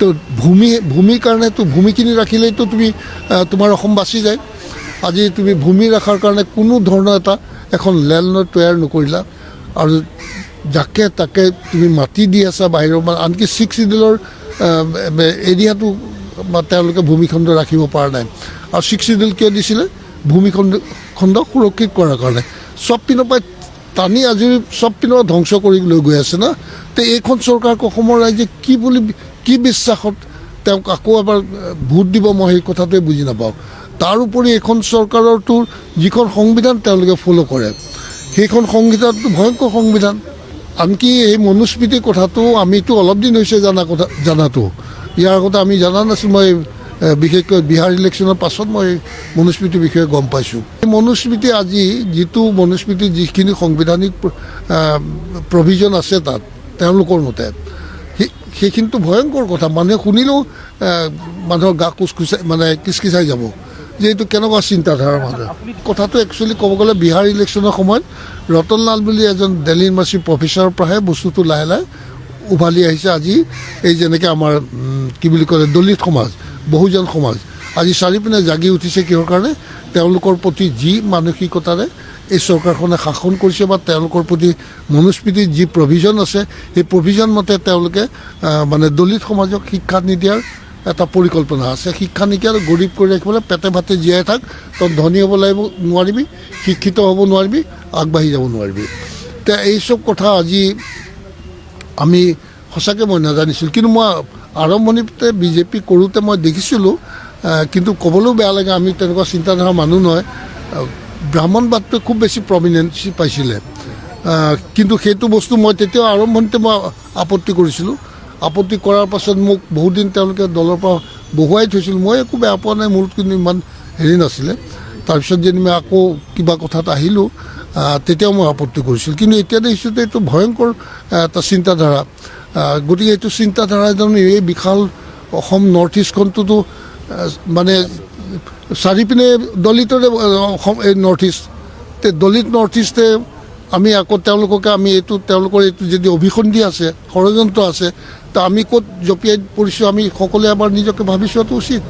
তো ভূমিৰ কাৰণেতো ভূমিখিনি ৰাখিলেইতো তুমি তোমাৰ অসম বাচি যায়। আজি তুমি ভূমি ৰখাৰ কাৰণে কোনো ধৰণৰ এখন লেণ্ড তৈয়াৰ নকৰিলা আৰু যাকে তাকে তুমি মাটি দি আছা বাহিৰৰ, আনকি 6 চিডিউলৰ এৰিয়াটো তেওঁলোকে ভূমিখণ্ড ৰাখিব পৰা নাই। আৰু 6 চিডিউল কিয় দিছিলে? ভূমিখণ্ড সুৰক্ষিত কৰাৰ কাৰণে। চব পিনৰ পৰা টানি আজৰি চব পিনৰ ধ্বংস কৰি লৈ গৈ আছে না। তো এইখন চৰকাৰক অসমৰ ৰাইজে কি বিশ্বাসত তেওঁক আকৌ এবাৰ ভোট দিব, মই সেই কথাটোৱে বুজি নাপাওঁ। তাৰ উপৰি এইখন চৰকাৰৰতো যিখন সংবিধান তেওঁলোকে ফ'ল' কৰে, সেইখন সংবিধানটো ভয়ংকৰ সংবিধান। আনকি এই মনুস্মৃতিৰ কথাটো আমিতো অলপ দিন হৈছে জানাটো। ইয়াৰ আগতে আমি জনা নাছিলোঁ। মই বিশেষকৈ বিহাৰ ইলেকশ্যনৰ পাছত মই মনুস্মৃতিৰ বিষয়ে গম পাইছোঁ। এই মনুস্মৃতি আজি মনুস্মৃতিৰ যিখিনি সাংবিধানিক প্ৰভিজন আছে তাত তেওঁলোকৰ মতে, সেইখিনিতো ভয়ংকৰ কথা। মানুহে শুনিলেও মানুহৰ গা কিচকিচাই যাব যে এইটো কেনেকুৱা চিন্তাধাৰাৰ মানুহ। কথাটো একচুৱেলি ক'ব গ'লে বিহাৰ ইলেকশ্যনৰ সময়ত ৰতনলাল বুলি এজন দিল্লী ইউনিভাৰ্চিটিৰ প্ৰফেচাৰৰ পৰাহে বস্তুটো লাহে লাহে উভালি আহিছে। আজি এই যেনেকৈ আমাৰ কি বুলি ক'লে দলিত সমাজ, বহুজন সমাজ আজি চাৰিওপিনে জাগি উঠিছে। কিহৰ কাৰণে? তেওঁলোকৰ প্ৰতি যি মানসিকতাৰে এই চৰকাৰখনে শাসন কৰিছে বা তেওঁলোকৰ প্ৰতি মনুস্মৃতিৰ যি প্ৰভিজন আছে, সেই প্ৰভিজন মতে তেওঁলোকে দলিত সমাজক শিক্ষা নিদিয়াৰ এটা পৰিকল্পনা আছে। শিক্ষা নিদিয়া আৰু গৰীব কৰি ৰাখিবলৈ পেটে ভাতে জীয়াই থাক, তই ধনী হ'ব লাগিব নোৱাৰিবি, শিক্ষিত হ'ব নোৱাৰিবি, আগবাঢ়ি যাব নোৱাৰিবি। এতিয়া এইচব কথা আজি আমি সঁচাকৈ মই নাজানিছিলোঁ। কিন্তু মই আৰম্ভণিতে বিজেপি কৰোঁতে মই দেখিছিলোঁ, কিন্তু ক'বলৈও বেয়া লাগে, আমি তেনেকুৱা চিন্তাধাৰা মানুহ নহয়। ব্ৰাহ্মণবাদটোৱে খুব বেছি প্ৰমিনেঞ্চি পাইছিলে। কিন্তু সেইটো বস্তু মই তেতিয়াও আৰম্ভণিতে মই আপত্তি কৰিছিলোঁ। আপত্তি কৰাৰ পাছত মোক বহুত দিন তেওঁলোকে দলৰ পৰা বহুৱাই থৈছিল। মই একো বেয়া পোৱা নাই, মোৰ কিন্তু ইমান হেৰি নাছিলে। তাৰপিছত যদি মই আকৌ কিবা কথাত আহিলোঁ, তেতিয়াও মই আপত্তি কৰিছিলোঁ। কিন্তু এতিয়া দেখিছোঁ যে এইটো ভয়ংকৰ এটা চিন্তাধাৰা। গতিকে এইটো চিন্তাধাৰা জানো এই বিশাল অসম নৰ্থ ইষ্টখনটোতো চাৰিপিনে দলিতৰে অসম, এই নৰ্থ ইষ্ট। দলিত নৰ্থ ইষ্টে আমি আকৌ তেওঁলোকৰ এইটো যদি অভিসন্ধি আছে, ষড়যন্ত্ৰ আছে, তা আমি ক'ত জঁপিয়াই পৰিছোঁ, আমি সকলোৱে এবাৰ নিজকে ভাবি চোৱাটো উচিত।